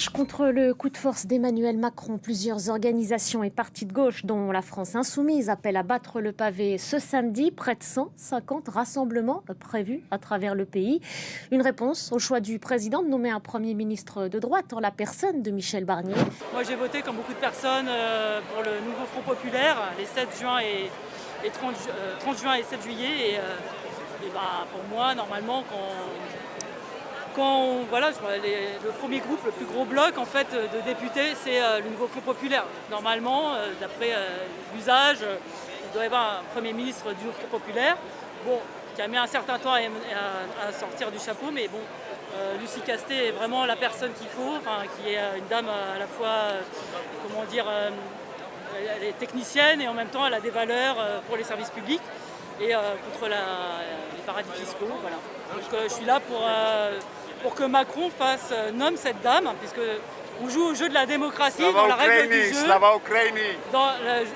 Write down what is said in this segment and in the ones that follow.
marche contre le coup de force d'Emmanuel Macron. Plusieurs organisations et partis de gauche, dont la France Insoumise, appellent à battre le pavé ce samedi. Près de 150 rassemblements prévus à travers le pays. Une réponse au choix du président de nommer un Premier ministre de droite en la personne de Michel Barnier. Moi j'ai voté comme beaucoup de personnes pour le nouveau Front Populaire les 7 juin et 30 juin et 7 juillet. Et pour moi, normalement, le premier groupe, le plus gros bloc en fait, de députés, c'est le nouveau Front Populaire. Normalement, d'après l'usage, il doit y avoir un Premier ministre du Front Populaire, qui a mis un certain temps à sortir du chapeau, mais bon, Lucie Castet est vraiment la personne qu'il faut, qui est une dame à la fois, elle est technicienne et en même temps elle a des valeurs pour les services publics et contre les paradis fiscaux. Voilà. Donc je suis là pour que Macron nomme cette dame, puisque on joue au jeu de la démocratie. Dans la règle du jeu,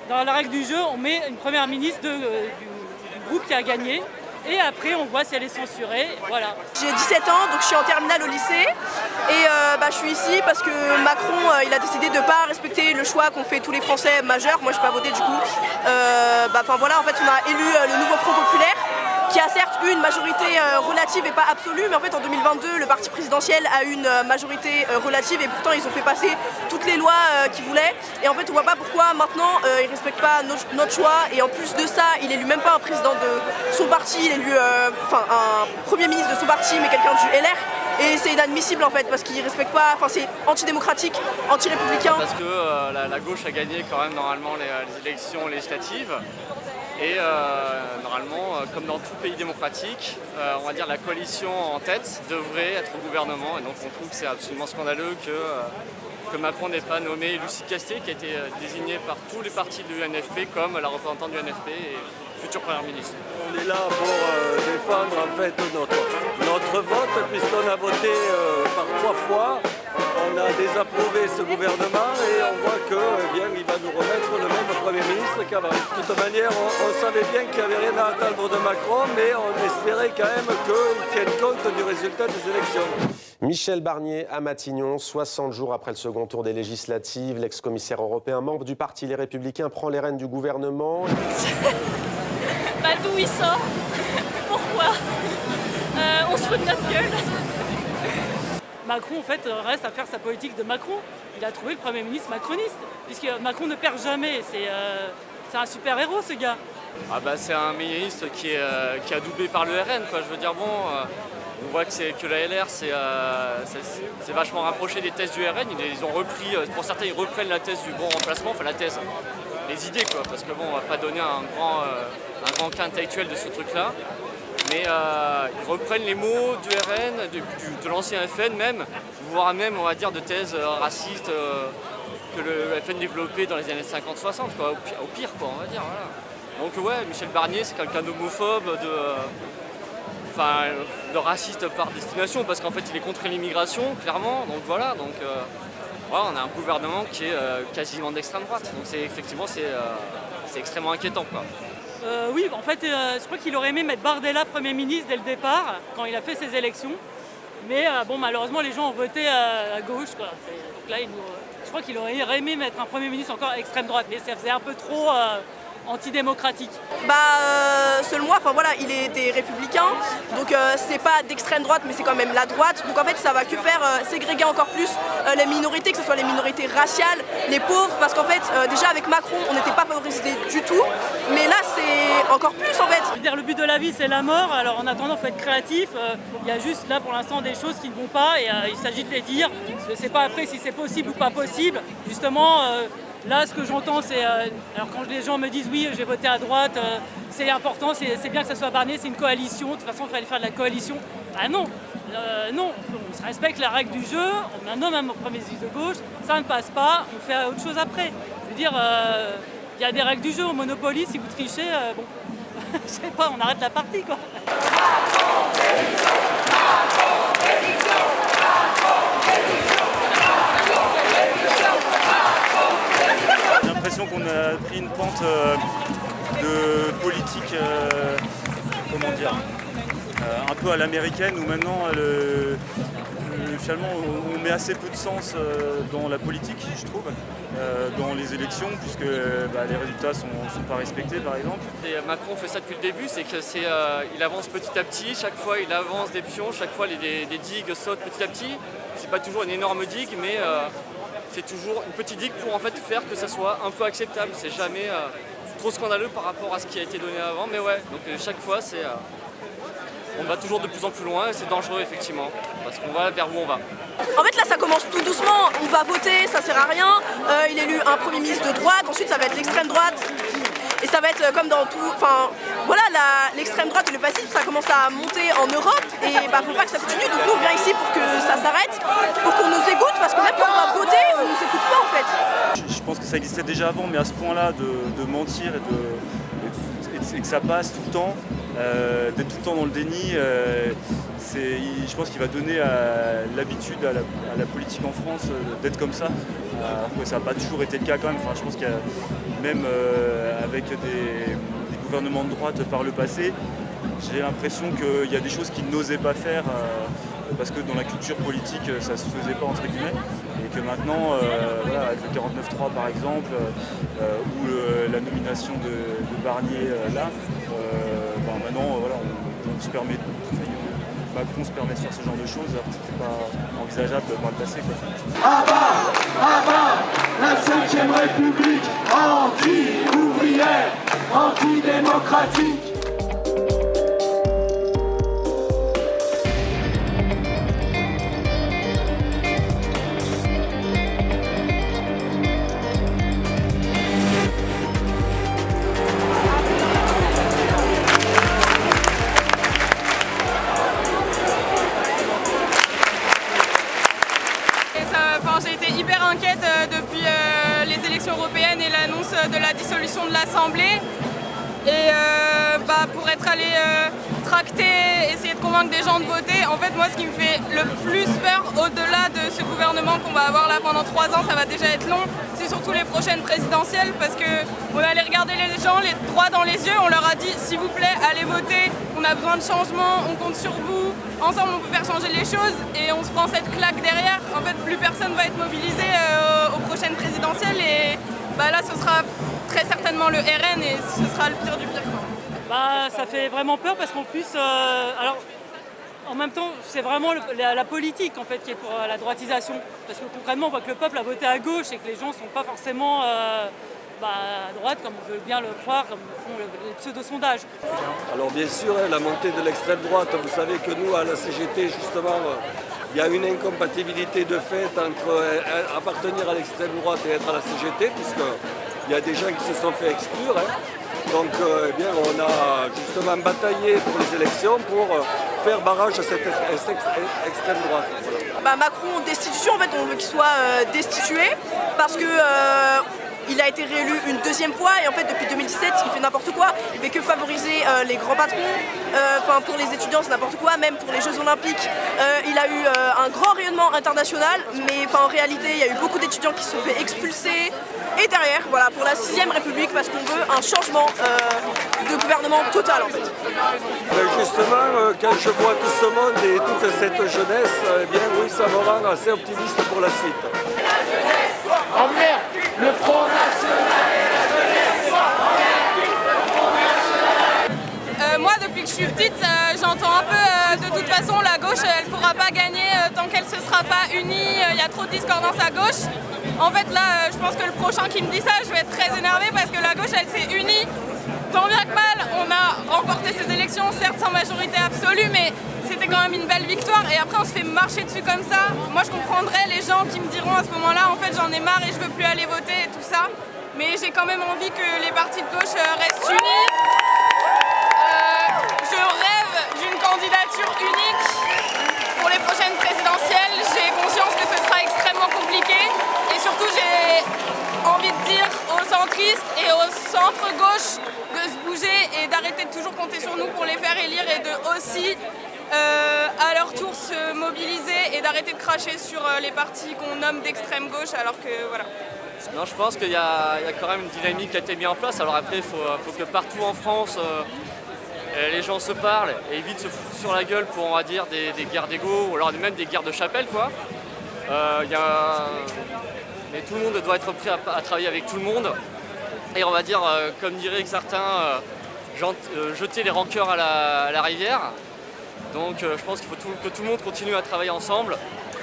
dans la règle du jeu, on met une première ministre du groupe qui a gagné. Et après, on voit si elle est censurée. Voilà. J'ai 17 ans, donc je suis en terminale au lycée. Et je suis ici parce que Macron, il a décidé de ne pas respecter le choix qu'ont fait tous les Français majeurs. Moi, je n'ai pas voté du coup. En fait, on a élu le nouveau Front Populaire, qui a certes eu une majorité relative et pas absolue, mais en fait en 2022 le parti présidentiel a eu une majorité relative et pourtant ils ont fait passer toutes les lois qu'ils voulaient, et en fait on voit pas pourquoi maintenant ils respectent pas notre choix, et en plus de ça il élu même pas un président de son parti, il élu un premier ministre de son parti mais quelqu'un du LR. Et c'est inadmissible en fait, parce qu'ils ne respectent pas, c'est antidémocratique, anti-républicain. Parce que la gauche a gagné quand même normalement les élections législatives. Et normalement, comme dans tout pays démocratique, on va dire la coalition en tête devrait être au gouvernement. Et donc on trouve que c'est absolument scandaleux que Macron n'ait pas nommé Lucie Castet, qui a été désignée par tous les partis de l'UNFP comme la représentante du UNFP et future première ministre. On est là pour défendre en fait notre vote, puisqu'on a voté par 3 fois. On a désapprouvé ce gouvernement et on voit qu'il va nous remettre le même Premier ministre qu'avant. De toute manière, on savait bien qu'il n'y avait rien à attendre de Macron, mais on espérait quand même qu'il tienne compte du résultat des élections. Michel Barnier à Matignon, 60 jours après le second tour des législatives, l'ex-commissaire européen, membre du parti Les Républicains, prend les rênes du gouvernement. D'où il sort? Pourquoi? On se fout de notre gueule. Macron, en fait, reste à faire sa politique de Macron. Il a trouvé le Premier ministre macroniste, puisque Macron ne perd jamais. C'est un super-héros, ce gars. C'est un ministre qui a doublé par le RN, quoi. Je veux dire, on voit que la LR c'est vachement rapproché des thèses du RN. Ils ont repris, pour certains, ils reprennent la thèse du bon remplacement, les idées, quoi. Parce que on va pas donner un grand cas intellectuel de ce truc-là. Mais ils reprennent les mots du RN, de l'ancien FN même, voire même, on va dire, de thèses racistes que le FN développait dans les années 50-60, quoi, au pire, quoi, on va dire. Voilà. Donc ouais, Michel Barnier, c'est quelqu'un d'homophobe, de raciste par destination, parce qu'en fait, il est contre l'immigration, clairement. Donc voilà, on a un gouvernement qui est quasiment d'extrême droite. Donc c'est extrêmement inquiétant, quoi. Oui, en fait, je crois qu'il aurait aimé mettre Bardella Premier ministre dès le départ, quand il a fait ses élections. Mais malheureusement, les gens ont voté à gauche, quoi. Donc là, je crois qu'il aurait aimé mettre un Premier ministre encore à extrême droite, mais ça faisait un peu trop antidémocratique. Selon moi, il est des républicains, donc c'est pas d'extrême droite, mais c'est quand même la droite. Donc en fait, ça va que faire ségréguer encore plus les minorités, que ce soit les minorités raciales, les pauvres, parce qu'en fait, déjà avec Macron, on n'était pas favorisés du tout, mais là, c'est encore plus en fait. Je veux dire, le but de la vie, c'est la mort. Alors en attendant, il faut être créatif. Il y a juste là, pour l'instant, des choses qui ne vont pas, et il s'agit de les dire. Je ne sais pas après si c'est possible ou pas possible. Justement. Là, ce que j'entends, c'est... alors quand les gens me disent « oui, j'ai voté à droite, c'est important, c'est bien que ça soit Barnier, c'est une coalition, de toute façon, il fallait faire de la coalition. » Non, on se respecte la règle du jeu, on nomme un Premier ministre de gauche, ça ne passe pas, on fait autre chose après. Je veux dire, il y a des règles du jeu, au Monopoly, si vous trichez, je sais pas, on arrête la partie, quoi. J'ai l'impression qu'on a pris une pente de politique, un peu à l'américaine, où maintenant finalement on met assez peu de sens dans la politique, je trouve, dans les élections, puisque les résultats sont pas respectés par exemple. Et Macron fait ça depuis le début, c'est que il avance petit à petit, chaque fois il avance des pions, chaque fois des digues sautent petit à petit. C'est pas toujours une énorme digue, mais c'est toujours une petite digue pour en fait faire que ça soit un peu acceptable. C'est jamais trop scandaleux par rapport à ce qui a été donné avant, mais ouais, donc chaque fois on va toujours de plus en plus loin et c'est dangereux effectivement, parce qu'on va vers où on va. En fait là ça commence tout doucement, on va voter, ça sert à rien, il est élu un Premier ministre de droite, ensuite ça va être l'extrême droite, et ça va être comme dans tout, enfin voilà, l'extrême droite et le fascisme ça commence à monter en Europe, et faut pas que ça continue, donc nous on vient ici pour que ça s'arrête, pour qu'on nous écoute, parce que même quand on va voter, on nous écoute pas en fait. Je pense que ça existait déjà avant, mais à ce point-là de mentir et que ça passe tout le temps, d'être tout le temps dans le déni, je pense qu'il va donner l'habitude à la politique en France d'être comme ça. Ça n'a pas toujours été le cas quand même. Enfin, je pense qu'il y a même avec des gouvernements de droite par le passé, j'ai l'impression qu'il y a des choses qu'ils n'osaient pas faire parce que dans la culture politique ça ne se faisait pas entre guillemets, et que maintenant avec le 49.3 par exemple ou la nomination de Barnier maintenant on se permet, Macron se permet de faire ce genre de choses alors que c'était pas envisageable par le passé. Abat la 5e République anti-ouvrière, anti-démocratique. J'ai été hyper inquiète depuis les élections européennes et l'annonce de la dissolution de l'Assemblée. Et pour être allé tracter, essayer de convaincre des gens de voter, en fait moi ce qui me fait le plus peur au-delà de ce gouvernement qu'on va avoir là pendant 3 ans, ça va déjà être long, c'est surtout les prochaines présidentielles, parce qu'on est allé regarder les gens les droit dans les yeux, on leur a dit s'il vous plaît allez voter, on a besoin de changement, on compte sur vous, ensemble on peut faire changer les choses, et on se prend cette claque derrière. En fait plus personne va être mobilisé aux prochaines présidentielles, et là ce sera très certainement le RN et ce sera le pire du pire. Ça fait vraiment peur parce qu'en plus, en même temps, c'est vraiment la politique en fait qui est pour la droitisation. Parce que concrètement, on voit que le peuple a voté à gauche et que les gens ne sont pas forcément à droite, comme on veut bien le croire, comme font les pseudo-sondages. Alors bien sûr, la montée de l'extrême droite, vous savez que nous, à la CGT, justement, il y a une incompatibilité de fait entre appartenir à l'extrême droite et être à la CGT, puisqu'il y a des gens qui se sont fait exclure. Donc on a justement bataillé pour les élections pour faire barrage à cette extrême droite. Voilà. Macron, destitution, en fait on veut qu'il soit destitué parce que il a été réélu une 2e fois et en fait depuis 2017 il fait n'importe quoi, il fait que favoriser les grands patrons, pour les étudiants c'est n'importe quoi, même pour les Jeux Olympiques il a eu un grand rayonnement international, mais en réalité il y a eu beaucoup d'étudiants qui se sont fait expulser, et derrière voilà pour la 6e République parce qu'on veut un changement de gouvernement total en fait. Justement quand je vois tout ce monde et toute cette jeunesse, oui ça me rend assez optimiste pour la suite. En l'air, le Front National et la jeunesse. Moi, depuis que je suis petite, j'entends un peu de toute façon la gauche, elle ne pourra pas gagner tant qu'elle ne se sera pas unie. Il y a trop de discordance à gauche. En fait, là, je pense que le prochain qui me dit ça, je vais être très énervée parce que la gauche, elle s'est unie. Tant bien que mal, on a remporté ces élections, certes sans majorité absolue, mais c'était quand même une belle victoire. Et après, on se fait marcher dessus comme ça. Moi, je comprendrais les gens qui me diront à ce moment-là, en fait, j'en ai marre et je veux plus aller voter et tout ça. Mais j'ai quand même envie que les partis de gauche restent unis. Je rêve d'une candidature unique pour les prochaines présidentielles. J'ai conscience que ce sera extrêmement compliqué. Et surtout, j'ai envie de dire aux centristes et au centre-gauche de se bouger et d'arrêter de toujours compter sur nous pour les faire élire, et de aussi à leur tour se mobiliser et d'arrêter de cracher sur les partis qu'on nomme d'extrême gauche, alors que voilà. Non, je pense qu'il y a quand même une dynamique qui a été mise en place. Alors après, il faut que partout en France, les gens se parlent et évitent de se foutre sur la gueule pour, on va dire, des guerres d'ego ou alors même des guerres de chapelle, quoi. Mais tout le monde doit être prêt à travailler avec tout le monde. Et on va dire, comme diraient certains, jeter les rancœurs à la rivière. Donc je pense qu'il faut que tout le monde continue à travailler ensemble,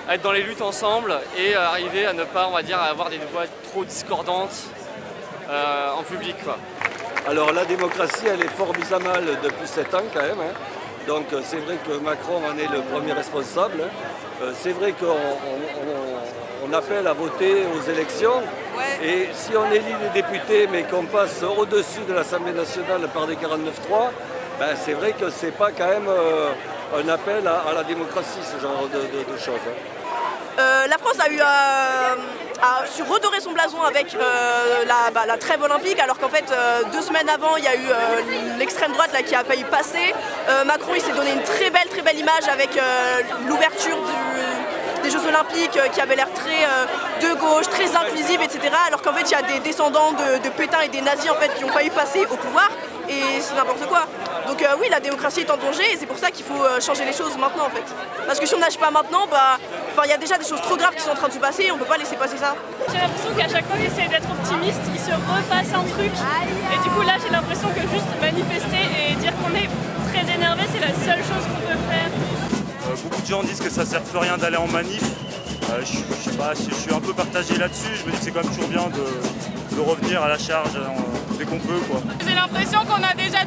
à être dans les luttes ensemble et arriver à ne pas, on va dire, à avoir des voix trop discordantes en public, quoi. Alors la démocratie, elle est fort mise à mal depuis 7 ans quand même. Donc c'est vrai que Macron en est le premier responsable. C'est vrai qu'on appelle à voter aux élections. Ouais. Et si on élit les députés mais qu'on passe au-dessus de l'Assemblée nationale par des 49-3, ben c'est vrai que c'est pas quand même un appel à la démocratie, ce genre de choses. La France a eu su redorer son blason avec la trêve olympique, alors qu'en fait 2 semaines avant il y a eu l'extrême droite là, qui a failli passer. Macron il s'est donné une très belle image avec l'ouverture des Jeux Olympiques qui avait l'air très de gauche, très inclusive, etc. Alors qu'en fait il y a des descendants de Pétain et des nazis en fait, qui ont failli passer au pouvoir. Et c'est n'importe quoi. Donc oui, la démocratie est en danger et c'est pour ça qu'il faut changer les choses maintenant en fait. Parce que si on n'agit pas maintenant, il y a déjà des choses trop graves qui sont en train de se passer et on ne peut pas laisser passer ça. J'ai l'impression qu'à chaque fois qu'il essaie d'être optimiste, il se repasse un truc. Et du coup là, j'ai l'impression que juste manifester et dire qu'on est très énervé, c'est la seule chose qu'on peut faire. Beaucoup de gens disent que ça ne sert plus rien d'aller en manif. Je sais pas, je suis un peu partagé là-dessus. Je me dis que c'est quand même toujours bien de revenir à la charge dès qu'on peut, quoi. J'ai l'impression qu'on a déjà